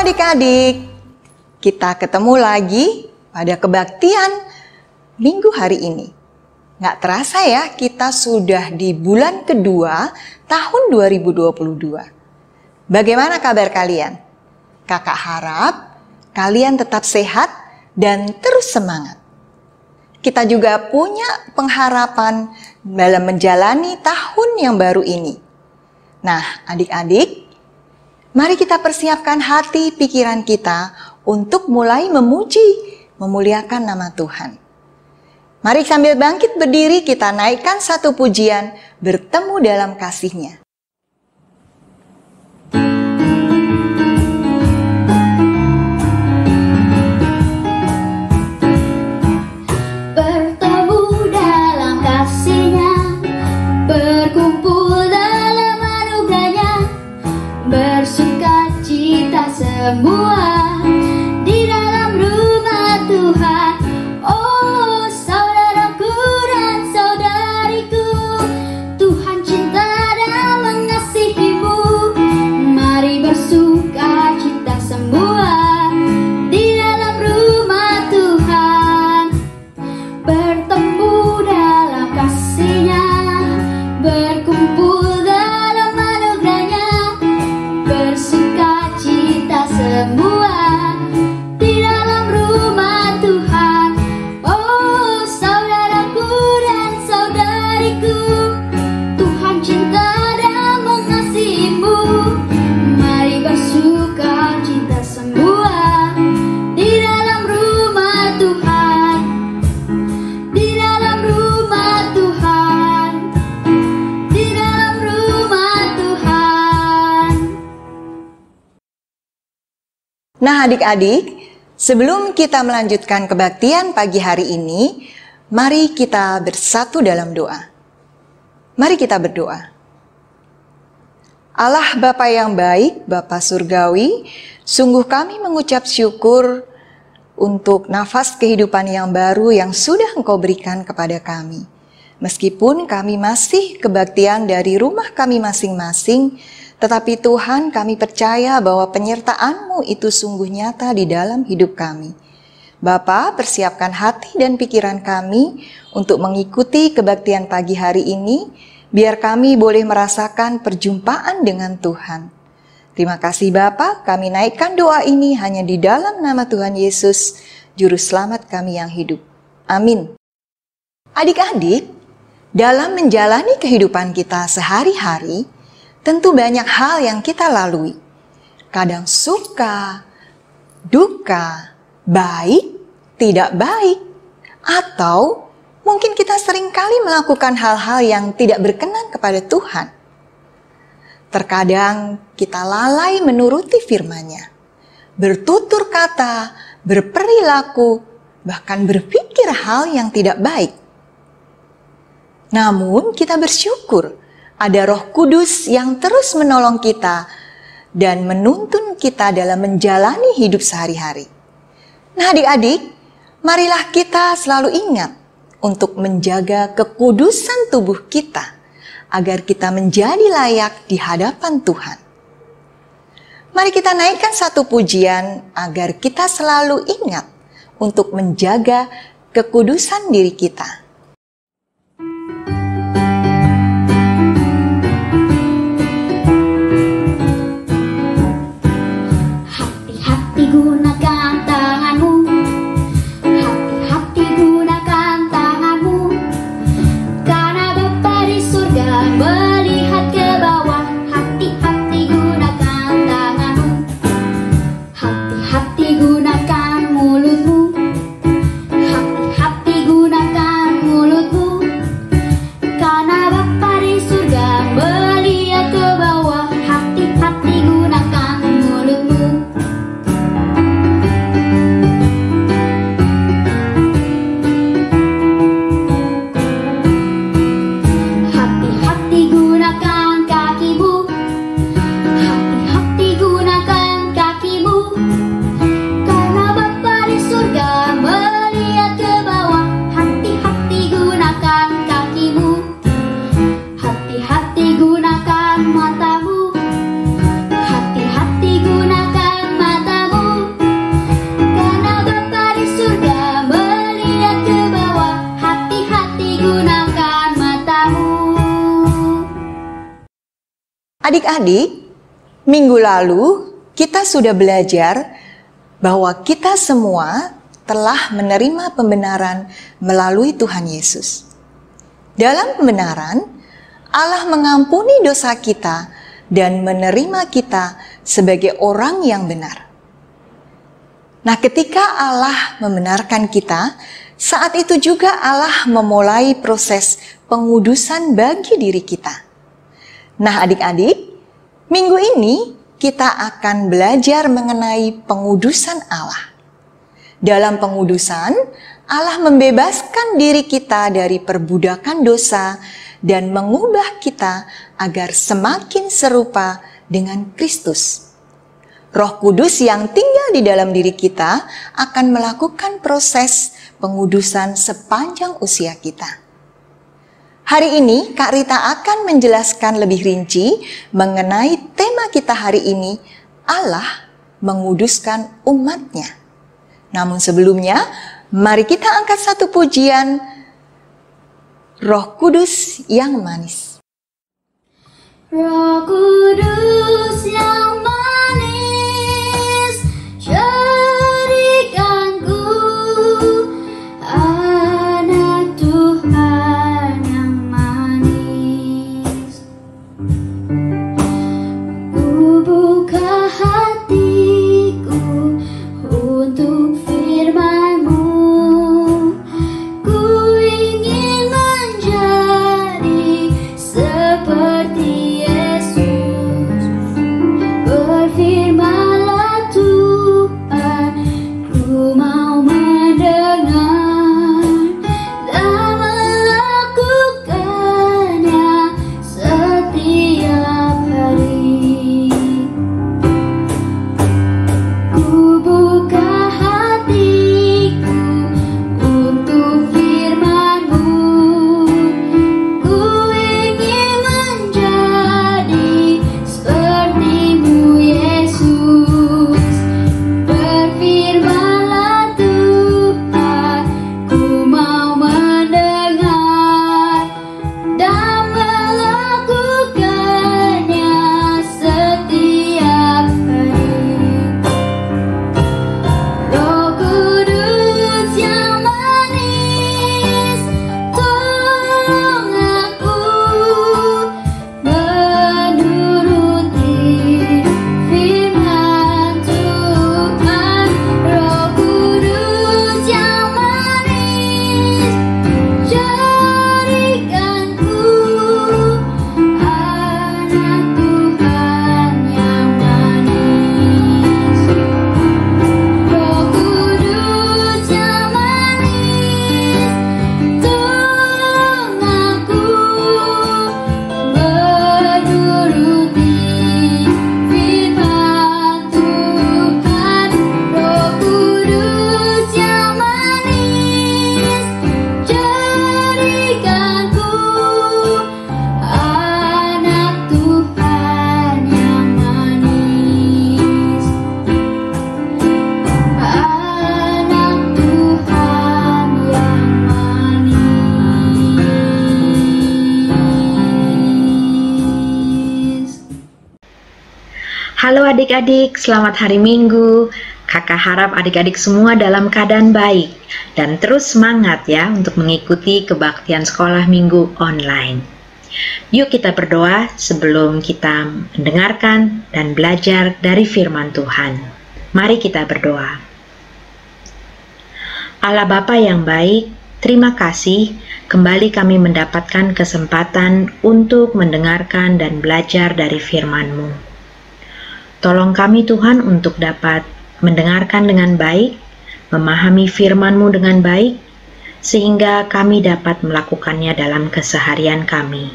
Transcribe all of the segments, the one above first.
adik-adik, kita ketemu lagi pada kebaktian minggu hari ini. Nggak terasa ya, kita sudah di bulan kedua tahun 2022. Bagaimana kabar kalian? Kakak harap kalian tetap sehat dan terus semangat. Kita juga punya pengharapan dalam menjalani tahun yang baru ini. Nah, adik-adik, mari kita persiapkan hati pikiran kita untuk mulai memuji, memuliakan nama Tuhan. Mari sambil bangkit berdiri kita naikkan satu pujian, bertemu dalam kasih-Nya. Semua di dalam rumah Tuhan. Oh saudaraku dan saudariku, Tuhan cinta dan mengasihimu. Mari bersuka cita semua di dalam rumah Tuhan. Bertemu dalam kasih-Nya, berkumpul dalam anugerah-Nya, bersuka cita semua di dalam rumah Tuhan. Oh saudaraku dan saudariku, Tuhan cinta dan mengasihimu. Mari bersuka cita semua di dalam rumah Tuhan, di dalam rumah Tuhan, di dalam rumah Tuhan. Nah adik-adik, sebelum kita melanjutkan kebaktian pagi hari ini, mari kita bersatu dalam doa. Mari kita berdoa. Allah Bapa yang baik, Bapa Surgawi, sungguh kami mengucap syukur untuk nafas kehidupan yang baru yang sudah Engkau berikan kepada kami. Meskipun kami masih kebaktian dari rumah kami masing-masing, tetapi Tuhan, kami percaya bahwa penyertaan-Mu itu sungguh nyata di dalam hidup kami. Bapa, persiapkan hati dan pikiran kami untuk mengikuti kebaktian pagi hari ini, biar kami boleh merasakan perjumpaan dengan Tuhan. Terima kasih Bapa, kami naikkan doa ini hanya di dalam nama Tuhan Yesus, Juru Selamat kami yang hidup. Amin. Adik-adik, dalam menjalani kehidupan kita sehari-hari, tentu banyak hal yang kita lalui. Kadang suka, duka, baik, tidak baik, atau mungkin kita seringkali melakukan hal-hal yang tidak berkenan kepada Tuhan. Terkadang kita lalai menuruti firman-Nya, bertutur kata, berperilaku, bahkan berpikir hal yang tidak baik. Namun kita bersyukur ada Roh Kudus yang terus menolong kita dan menuntun kita dalam menjalani hidup sehari-hari. Nah adik-adik, marilah kita selalu ingat untuk menjaga kekudusan tubuh kita agar kita menjadi layak di hadapan Tuhan. Mari kita naikkan satu pujian agar kita selalu ingat untuk menjaga kekudusan diri kita. Gunakan tanganmu, hati-hati gunakan tanganmu, karena Bapa di surga melihat ke bawah. Hati-hati gunakan tanganmu, hati-hati gunakan mulutmu, hati-hati gunakan Adik-adik, minggu lalu kita sudah belajar bahwa kita semua telah menerima pembenaran melalui Tuhan Yesus. Dalam pembenaran, Allah mengampuni dosa kita dan menerima kita sebagai orang yang benar. Nah, ketika Allah membenarkan kita, saat itu juga Allah memulai proses pengudusan bagi diri kita. Nah, adik-adik, minggu ini kita akan belajar mengenai pengudusan Allah. Dalam pengudusan, Allah membebaskan diri kita dari perbudakan dosa dan mengubah kita agar semakin serupa dengan Kristus. Roh Kudus yang tinggal di dalam diri kita akan melakukan proses pengudusan sepanjang usia kita. Hari ini Kak Rita akan menjelaskan lebih rinci mengenai tema kita hari ini, Allah menguduskan umatnya. Namun sebelumnya, mari kita angkat satu pujian, Roh Kudus yang manis. Roh Kudus yang manis, jadikanku anak Tuhan yang manis. Ku buka hatiku untuk firman-Mu, ku ingin menjadi seperti Yesus. Berfirmanlah Tuhan, ku mau mendengar dan melakukannya setiap hari. Ku buka hatiku untuk firman-Mu, ku ingin menjadi seperti-Mu Yesus. Berfirmanlah Tuhan, ku mau mendengar dan melakukannya setiap hari. Roh Kudus yang manis, tolong aku menuruti firman Tuhan. Roh Kudus yang manis, jadikanku anak Tuhan yang manis. Roh Kudus yang manis, tolong aku menuruti firman Tuhan. Roh Kudus yang manis, jadikanku anak Tuhan yang manis. Anak Tuhan yang manis. Halo adik-adik, selamat hari Minggu. Kakak harap adik-adik semua dalam keadaan baik dan terus semangat ya untuk mengikuti kebaktian sekolah minggu online. Yuk kita berdoa sebelum kita mendengarkan dan belajar dari firman Tuhan. Mari kita berdoa. Allah Bapa yang baik, terima kasih kembali kami mendapatkan kesempatan untuk mendengarkan dan belajar dari firman-Mu. Tolong kami Tuhan untuk dapat mendengarkan dengan baik, memahami firman-Mu dengan baik, sehingga kami dapat melakukannya dalam keseharian kami.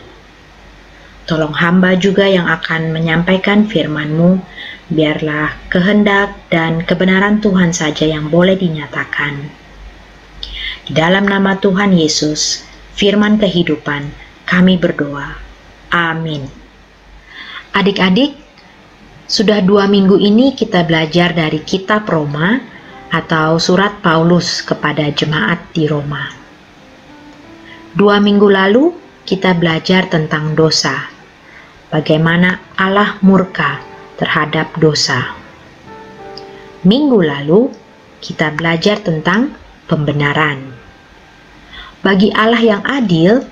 Tolong hamba juga yang akan menyampaikan firman-Mu, biarlah kehendak dan kebenaran Tuhan saja yang boleh dinyatakan. Di dalam nama Tuhan Yesus, firman kehidupan, kami berdoa. Amin. Adik-adik, sudah 2 minggu ini kita belajar dari kitab Roma atau surat Paulus kepada jemaat di Roma. 2 minggu lalu kita belajar tentang dosa. bagaimana Allah murka terhadap dosa. Minggu lalu kita belajar tentang pembenaran. Bagi Allah yang adil,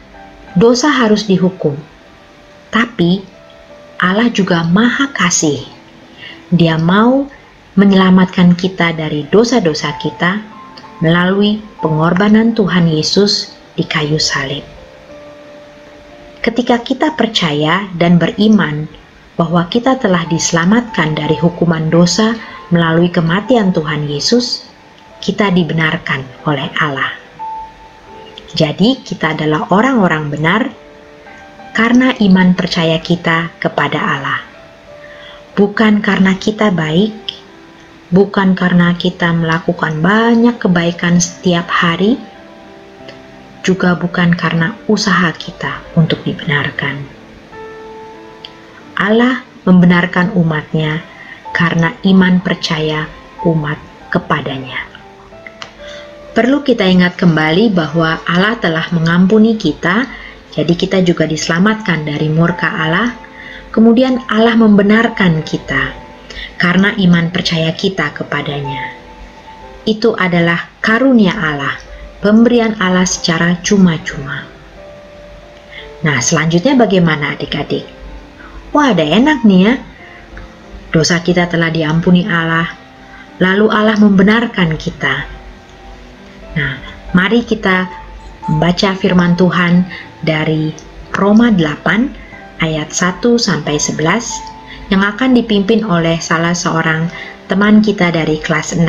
dosa harus dihukum. Tapi Allah juga Maha Kasih. Dia mau menyelamatkan kita dari dosa-dosa kita melalui pengorbanan Tuhan Yesus di kayu salib. Ketika kita percaya dan beriman bahwa kita telah diselamatkan dari hukuman dosa melalui kematian Tuhan Yesus, kita dibenarkan oleh Allah. Jadi, kita adalah orang-orang benar karena iman percaya kita kepada Allah. Bukan karena kita baik, bukan karena kita melakukan banyak kebaikan setiap hari, juga bukan karena usaha kita untuk dibenarkan. Allah membenarkan umatnya karena iman percaya umat kepadanya. Perlu kita ingat kembali bahwa Allah telah mengampuni kita, jadi kita juga diselamatkan dari murka Allah. Kemudian Allah membenarkan kita karena iman percaya kita kepadanya. Itu adalah karunia Allah, pemberian Allah secara cuma-cuma. Nah, selanjutnya bagaimana adik-adik? Wah, ada enak nih ya. Dosa kita telah diampuni Allah, lalu Allah membenarkan kita. Nah, mari kita membaca firman Tuhan dari Roma 8 ayat 1-11 yang akan dipimpin oleh salah seorang teman kita dari kelas 6.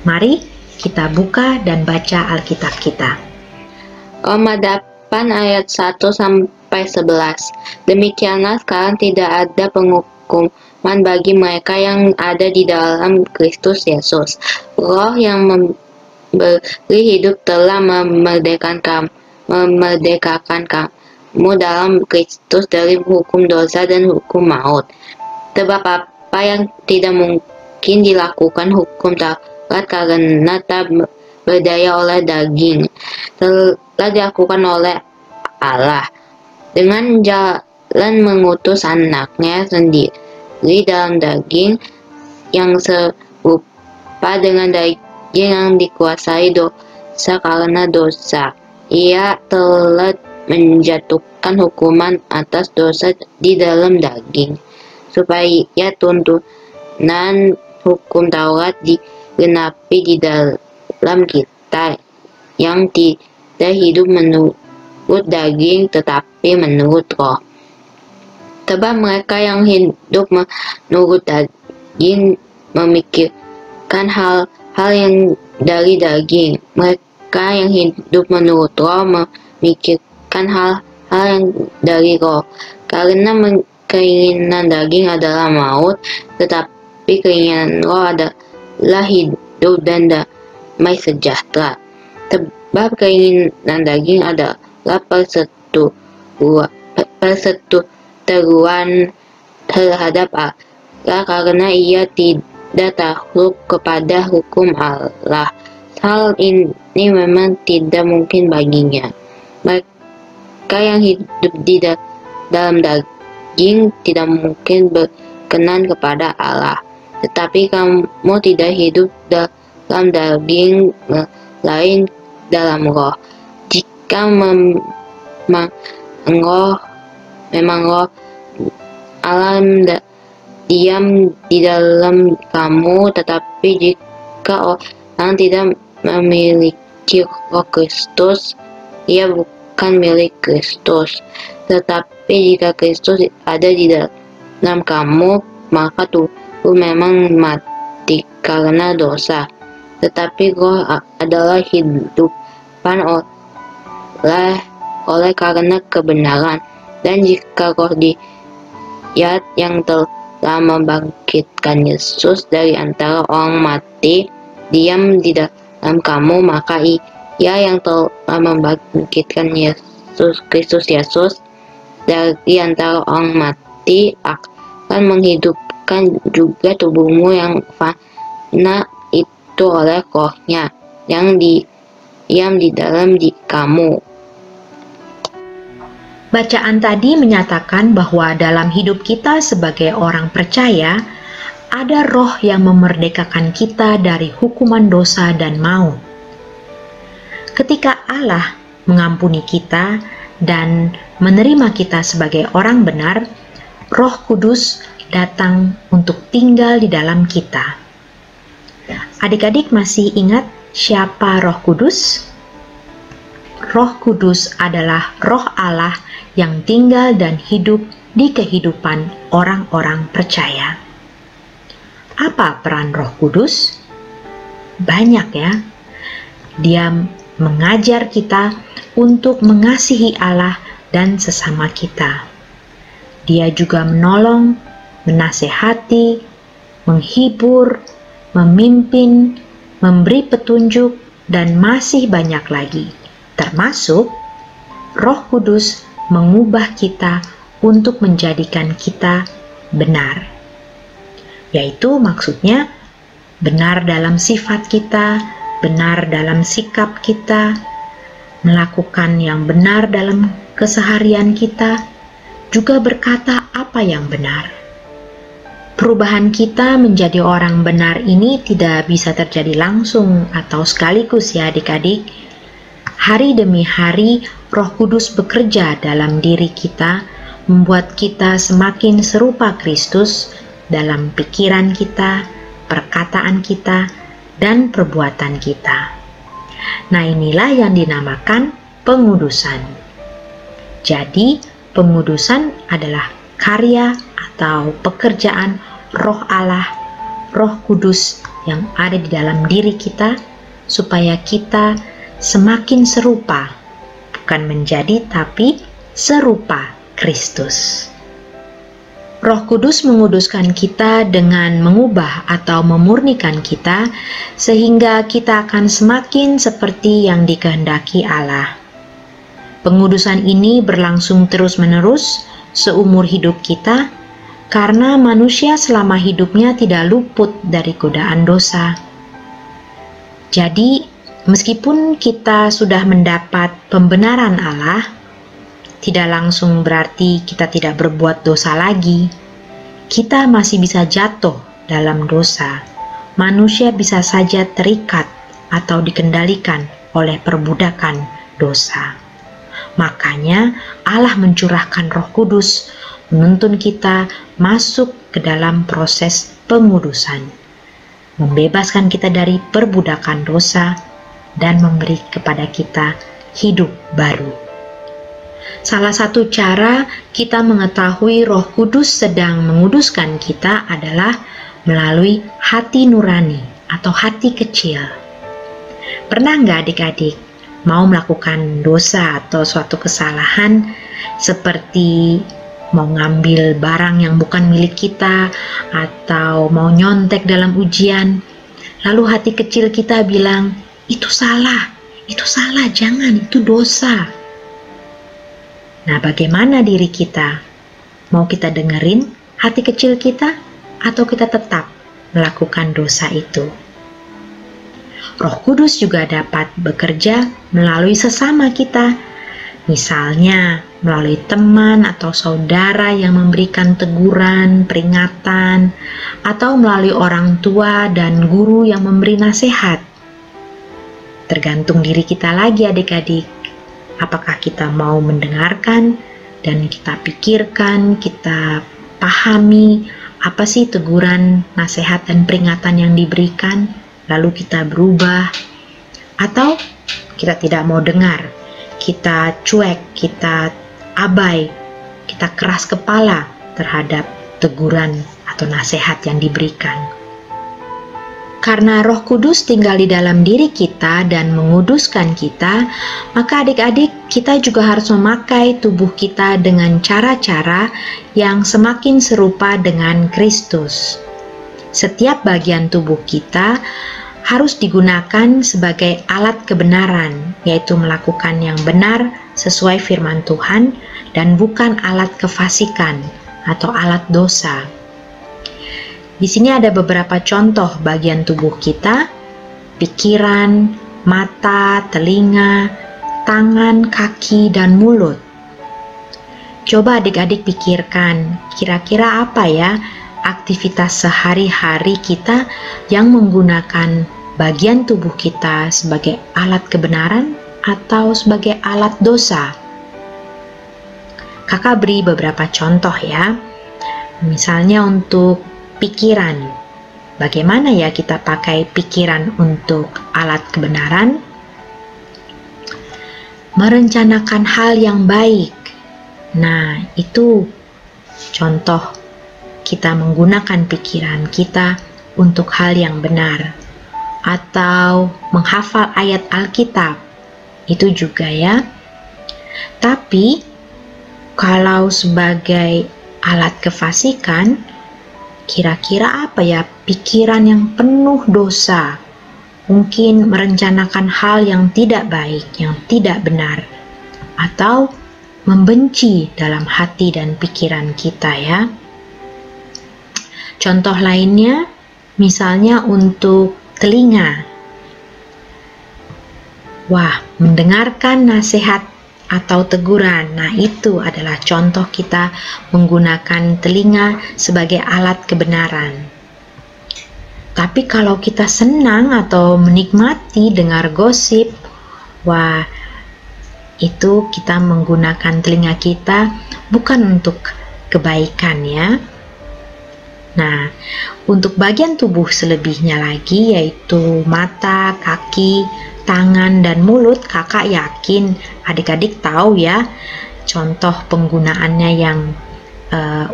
Mari kita buka dan baca Alkitab kita. Roma 8 ayat 1-11. Demikianlah sekarang tidak ada penghukuman bagi mereka yang ada di dalam Kristus Yesus. Roh yang memberi hidup telah memerdekakan kamu dalam Kristus dari hukum dosa dan hukum maut. Sebab apa yang tidak mungkin dilakukan hukum Taurat karena tak berdaya oleh daging, telah dilakukan oleh Allah dengan jalan mengutus anaknya sendiri dalam daging yang serupa dengan daging yang dikuasai dosa karena dosa. Ia telah menjatuhkan hukuman atas dosa di dalam daging, supaya tuntunan hukum Taurat digenapi di dalam kita yang tidak hidup menurut daging tetapi menurut roh. Sebab mereka yang hidup menurut daging memikirkan hal-hal yang dari daging. Mereka yang hidup menurut roh memikirkan hal-hal yang dari roh. Karena keinginan daging adalah maut, tetapi keinginan roh adalah hidup dan damai sejahtera. Sebab keinginan daging adalah perseteruan terhadap Allah karena ia tidak takluk kepada hukum Allah. Hal ini memang tidak mungkin baginya. Mereka yang hidup di dalam daging tidak mungkin berkenan kepada Allah. Tetapi kamu tidak hidup dalam daging, lain dalam roh. Jika memang roh Allah diam di dalam kamu, tetapi jika orang tidak memiliki roh Kristus, ia bukan milik Kristus. Tetapi jika Kristus ada di dalam kamu, maka tubuh memang mati karena dosa, tetapi roh adalah hidupan oleh karena kebenaran. Dan jika roh Dia yang telah membangkitkan Yesus dari antara orang mati diam di dalam kamu, maka Ia yang telah membangkitkan Kristus Yesus dari antara orang mati akan menghidupkan juga tubuhmu yang fana itu oleh rohnya yang diam di dalam kamu. Bacaan tadi menyatakan bahwa dalam hidup kita sebagai orang percaya, ada roh yang memerdekakan kita dari hukuman dosa dan maut. Ketika Allah mengampuni kita dan menerima kita sebagai orang benar, Roh Kudus datang untuk tinggal di dalam kita. Adik-adik masih ingat siapa Roh Kudus? Roh Kudus adalah Roh Allah yang tinggal dan hidup di kehidupan orang-orang percaya. Apa peran Roh Kudus? Banyak ya. Dia mengajar kita untuk mengasihi Allah dan sesama kita. Dia juga menolong, menasehati, menghibur, memimpin, memberi petunjuk, dan masih banyak lagi. Termasuk Roh Kudus mengubah kita untuk menjadikan kita benar. Yaitu maksudnya benar dalam sifat kita, benar dalam sikap kita, melakukan yang benar dalam keseharian kita, juga berkata apa yang benar. Perubahan kita menjadi orang benar ini tidak bisa terjadi langsung atau sekaligus ya adik-adik. Hari demi hari Roh Kudus bekerja dalam diri kita, membuat kita semakin serupa Kristus dalam pikiran kita, perkataan kita, dan perbuatan kita. Nah, inilah yang dinamakan pengudusan. Jadi, pengudusan adalah karya atau pekerjaan Roh Allah, Roh Kudus yang ada di dalam diri kita, supaya kita semakin serupa, bukan menjadi tapi serupa Kristus. Roh Kudus menguduskan kita dengan mengubah atau memurnikan kita, sehingga kita akan semakin seperti yang dikehendaki Allah. Pengudusan ini berlangsung terus-menerus seumur hidup kita, karena manusia selama hidupnya tidak luput dari godaan dosa. Jadi, meskipun kita sudah mendapat pembenaran Allah, tidak langsung berarti kita tidak berbuat dosa lagi. Kita masih bisa jatuh dalam dosa. Manusia bisa saja terikat atau dikendalikan oleh perbudakan dosa. Makanya Allah mencurahkan Roh Kudus, menuntun kita masuk ke dalam proses pengudusan, membebaskan kita dari perbudakan dosa, dan memberi kepada kita hidup baru. Salah satu cara kita mengetahui Roh Kudus sedang menguduskan kita adalah melalui hati nurani atau hati kecil. Pernah nggak adik-adik mau melakukan dosa atau suatu kesalahan, seperti mau ngambil barang yang bukan milik kita atau mau nyontek dalam ujian, lalu hati kecil kita bilang, itu salah, jangan, itu dosa. Nah, bagaimana diri kita? Mau kita dengerin hati kecil kita atau kita tetap melakukan dosa itu? Roh Kudus juga dapat bekerja melalui sesama kita, misalnya melalui teman atau saudara yang memberikan teguran, peringatan, atau melalui orang tua dan guru yang memberi nasihat. Tergantung diri kita lagi adik-adik, apakah kita mau mendengarkan dan kita pikirkan, kita pahami apa sih teguran, nasihat, dan peringatan yang diberikan, lalu kita berubah, atau kita tidak mau dengar, kita cuek, kita abai, kita keras kepala terhadap teguran atau nasihat yang diberikan. Karena Roh Kudus tinggal di dalam diri kita dan menguduskan kita, maka adik-adik kita juga harus memakai tubuh kita dengan cara-cara yang semakin serupa dengan Kristus. Setiap bagian tubuh kita harus digunakan sebagai alat kebenaran, yaitu melakukan yang benar sesuai firman Tuhan dan bukan alat kefasikan atau alat dosa. Di sini ada beberapa contoh bagian tubuh kita: pikiran, mata, telinga, tangan, kaki, dan mulut. Coba adik-adik pikirkan, kira-kira apa ya aktivitas sehari-hari kita yang menggunakan bagian tubuh kita sebagai alat kebenaran atau sebagai alat dosa? Kakak beri beberapa contoh ya. Misalnya untuk pikiran. Bagaimana ya kita pakai pikiran untuk alat kebenaran? Merencanakan hal yang baik. Nah, itu contoh kita menggunakan pikiran kita untuk hal yang benar. Atau menghafal ayat Alkitab. Itu juga ya. Tapi, kalau sebagai alat kefasikan, kira-kira apa ya pikiran yang penuh dosa? Mungkin merencanakan hal yang tidak baik, yang tidak benar. Atau membenci dalam hati dan pikiran kita ya. Contoh lainnya, misalnya untuk telinga. Wah, mendengarkan nasihat atau teguran. Nah, itu adalah contoh kita menggunakan telinga sebagai alat kebenaran. Tapi kalau kita senang atau menikmati dengar gosip, wah, itu kita menggunakan telinga kita bukan untuk kebaikan ya. Nah, untuk bagian tubuh selebihnya lagi yaitu mata, kaki, tangan, dan mulut, kakak yakin adik-adik tahu ya contoh penggunaannya yang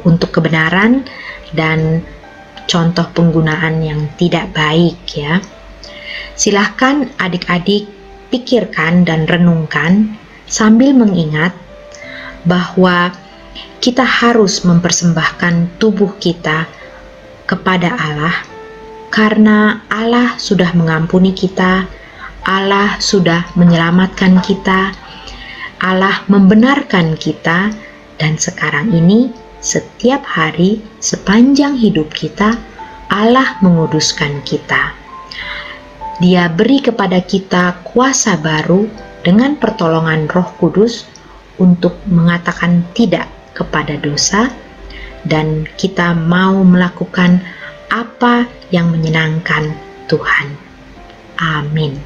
untuk kebenaran dan contoh penggunaan yang tidak baik ya. Silahkan adik-adik pikirkan dan renungkan sambil mengingat bahwa kita harus mempersembahkan tubuh kita kepada Allah karena Allah sudah mengampuni kita, Allah sudah menyelamatkan kita, Allah membenarkan kita, dan sekarang ini setiap hari sepanjang hidup kita Allah menguduskan kita. Dia beri kepada kita kuasa baru dengan pertolongan Roh Kudus untuk mengatakan tidak kepada dosa, dan kita mau melakukan apa yang menyenangkan Tuhan. Amin.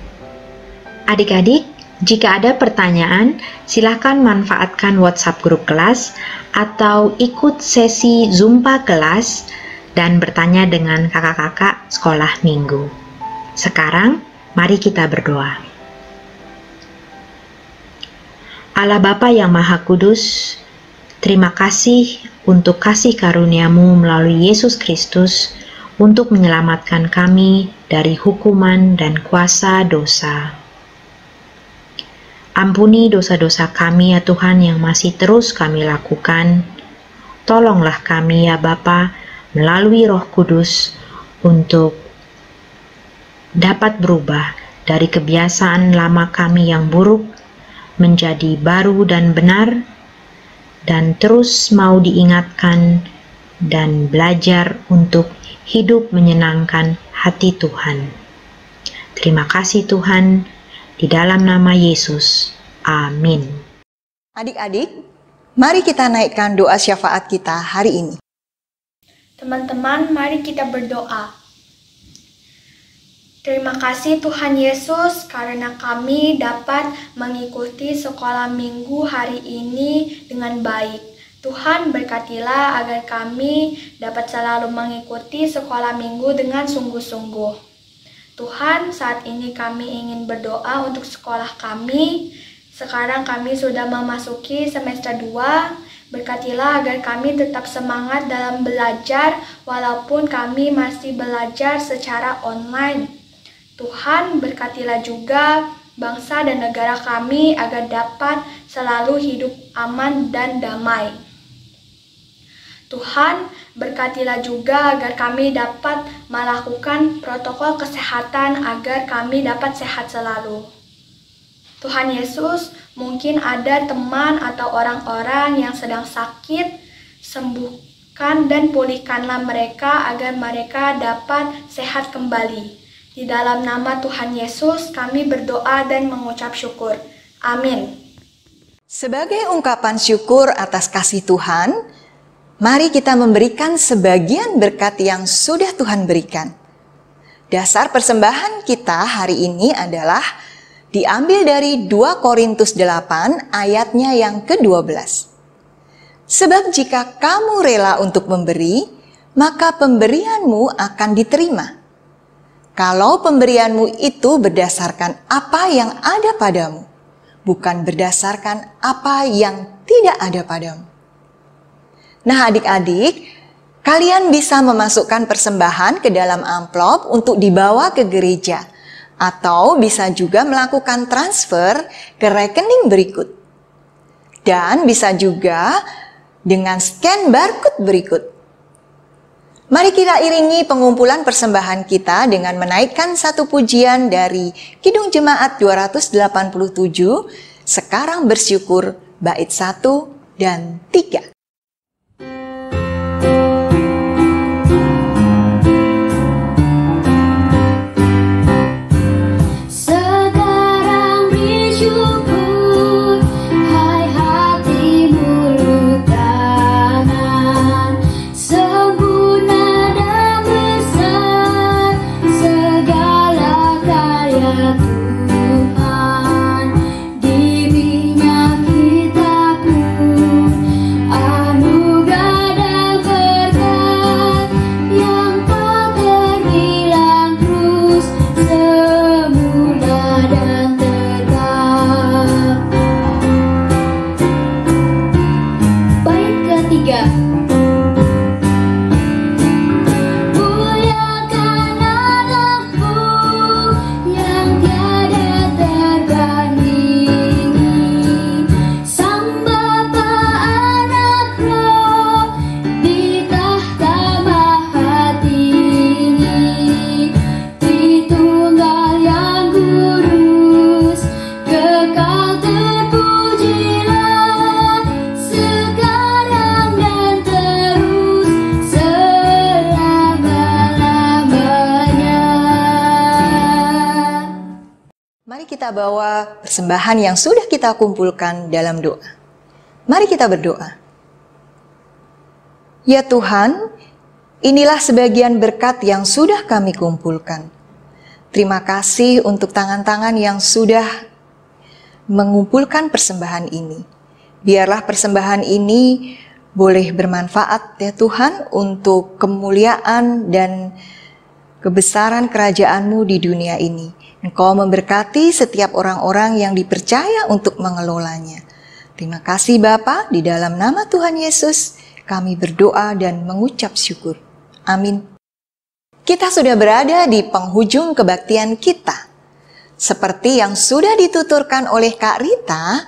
Adik-adik, jika ada pertanyaan, silakan manfaatkan WhatsApp grup kelas atau ikut sesi Zumba kelas dan bertanya dengan kakak-kakak sekolah minggu. Sekarang, mari kita berdoa. Allah Bapa yang Maha Kudus, terima kasih untuk kasih karunia-Mu melalui Yesus Kristus untuk menyelamatkan kami dari hukuman dan kuasa dosa. Ampuni dosa-dosa kami ya Tuhan yang masih terus kami lakukan. Tolonglah kami ya Bapa melalui Roh Kudus untuk dapat berubah dari kebiasaan lama kami yang buruk menjadi baru dan benar, dan terus mau diingatkan dan belajar untuk hidup menyenangkan hati Tuhan. Terima kasih Tuhan, di dalam nama Yesus. Amin. Adik-adik, mari kita naikkan doa syafaat kita hari ini. Teman-teman, mari kita berdoa. Terima kasih Tuhan Yesus karena kami dapat mengikuti sekolah minggu hari ini dengan baik. Tuhan berkatilah agar kami dapat selalu mengikuti sekolah minggu dengan sungguh-sungguh. Tuhan, saat ini kami ingin berdoa untuk sekolah kami. Sekarang kami sudah memasuki semester 2. Berkatilah agar kami tetap semangat dalam belajar walaupun kami masih belajar secara online. Tuhan, berkatilah juga bangsa dan negara kami agar dapat selalu hidup aman dan damai. Tuhan, berkatilah juga agar kami dapat melakukan protokol kesehatan agar kami dapat sehat selalu. Tuhan Yesus, mungkin ada teman atau orang-orang yang sedang sakit, sembuhkan dan pulihkanlah mereka agar mereka dapat sehat kembali. Di dalam nama Tuhan Yesus, kami berdoa dan mengucap syukur. Amin. Sebagai ungkapan syukur atas kasih Tuhan, mari kita memberikan sebagian berkat yang sudah Tuhan berikan. Dasar persembahan kita hari ini adalah diambil dari 2 Korintus 8 ayatnya yang ke-12. Sebab jika kamu rela untuk memberi, maka pemberianmu akan diterima. Kalau pemberianmu itu berdasarkan apa yang ada padamu, bukan berdasarkan apa yang tidak ada padamu. Nah adik-adik, kalian bisa memasukkan persembahan ke dalam amplop untuk dibawa ke gereja, atau bisa juga melakukan transfer ke rekening berikut. Dan bisa juga dengan scan barcode berikut. Mari kita iringi pengumpulan persembahan kita dengan menaikkan satu pujian dari Kidung Jemaat 287, Sekarang Bersyukur, bait 1 dan 3. Kita bawa persembahan yang sudah kita kumpulkan dalam doa. Mari kita berdoa. Ya Tuhan, inilah sebagian berkat yang sudah kami kumpulkan. Terima kasih untuk tangan-tangan yang sudah mengumpulkan persembahan ini. Biarlah persembahan ini boleh bermanfaat ya Tuhan untuk kemuliaan dan kebesaran kerajaan-Mu di dunia ini. Engkau memberkati setiap orang-orang yang dipercaya untuk mengelolanya. Terima kasih Bapa, di dalam nama Tuhan Yesus kami berdoa dan mengucap syukur. Amin. Kita sudah berada di penghujung kebaktian kita. Seperti yang sudah dituturkan oleh Kak Rita,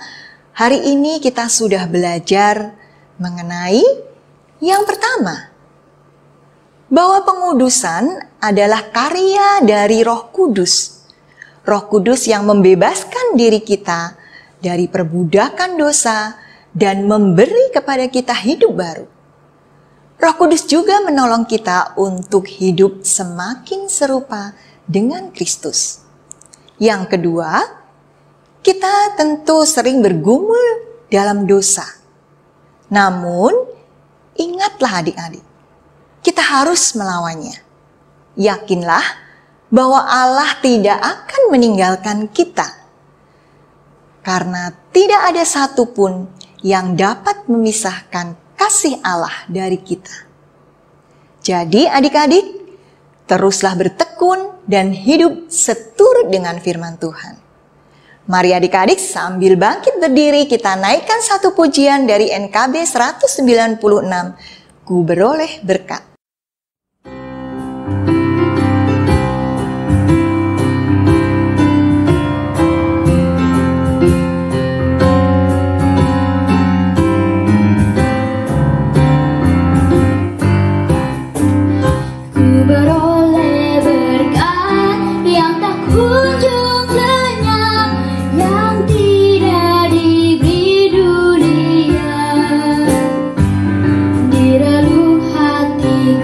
hari ini kita sudah belajar mengenai yang pertama, bahwa pengudusan adalah karya dari Roh Kudus. Roh Kudus yang membebaskan diri kita dari perbudakan dosa dan memberi kepada kita hidup baru. Roh Kudus juga menolong kita untuk hidup semakin serupa dengan Kristus. Yang kedua, kita tentu sering bergumul dalam dosa. Namun, ingatlah adik-adik, kita harus melawannya. Yakinlah bahwa Allah tidak akan meninggalkan kita. Karena tidak ada satupun yang dapat memisahkan kasih Allah dari kita. Jadi adik-adik, teruslah bertekun dan hidup seturut dengan firman Tuhan. Mari adik-adik sambil bangkit berdiri kita naikkan satu pujian dari NKB 196, Ku Beroleh Berkat. Di relung hati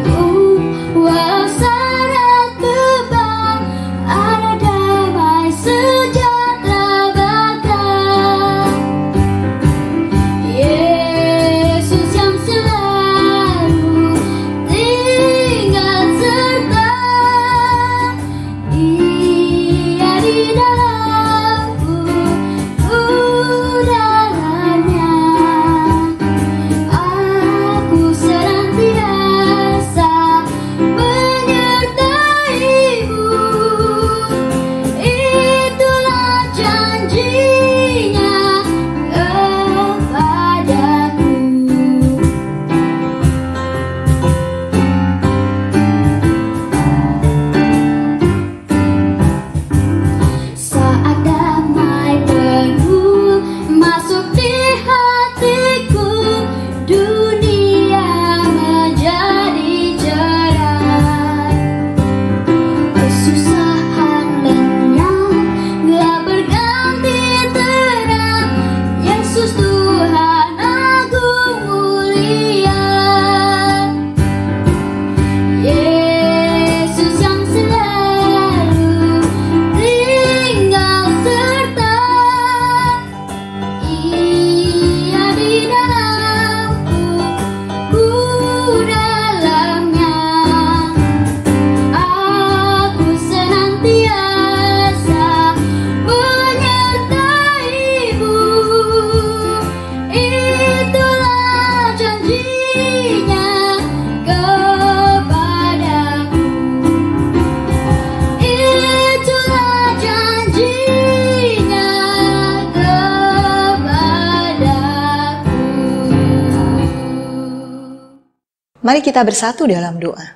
Mari kita bersatu dalam doa.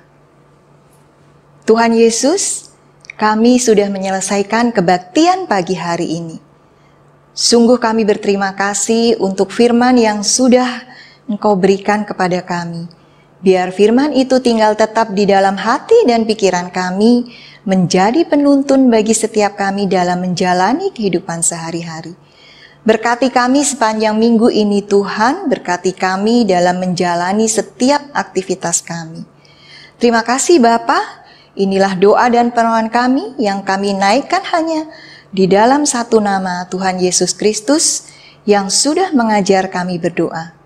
Tuhan Yesus, kami sudah menyelesaikan kebaktian pagi hari ini. Sungguh kami berterima kasih untuk firman yang sudah Engkau berikan kepada kami. Biar firman itu tinggal tetap di dalam hati dan pikiran kami, menjadi penuntun bagi setiap kami dalam menjalani kehidupan sehari-hari. Berkati kami sepanjang minggu ini Tuhan, berkati kami dalam menjalani setiap aktivitas kami. Terima kasih Bapa, inilah doa dan permohonan kami yang kami naikkan hanya di dalam satu nama Tuhan Yesus Kristus yang sudah mengajar kami berdoa.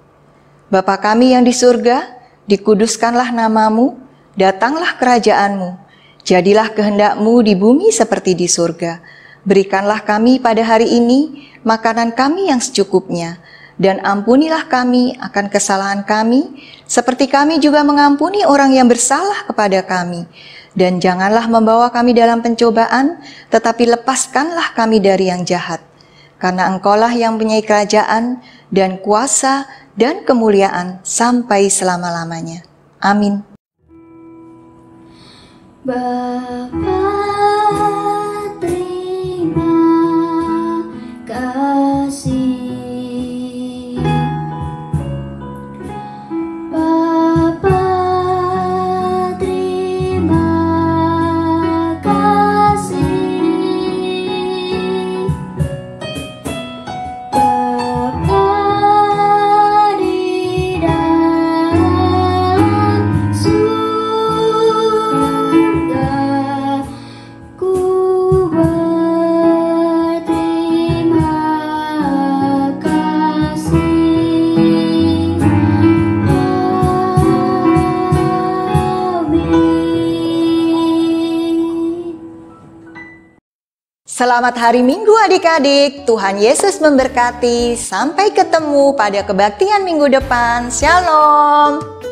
Bapa kami yang di surga, dikuduskanlah namamu, datanglah kerajaanmu, jadilah kehendak-mu di bumi seperti di surga. Berikanlah kami pada hari ini makanan kami yang secukupnya, dan ampunilah kami akan kesalahan kami, seperti kami juga mengampuni orang yang bersalah kepada kami. Dan janganlah membawa kami dalam pencobaan, tetapi lepaskanlah kami dari yang jahat. Karena Engkaulah yang punya kerajaan dan kuasa dan kemuliaan sampai selama-lamanya. Amin. Bapa, terima kasih. Bapa, terima kasih. Bapa di dalam surga, ku berterima kasih. Amin. Selamat hari Minggu adik-adik, Tuhan Yesus memberkati. Sampai ketemu pada kebaktian minggu depan. Shalom.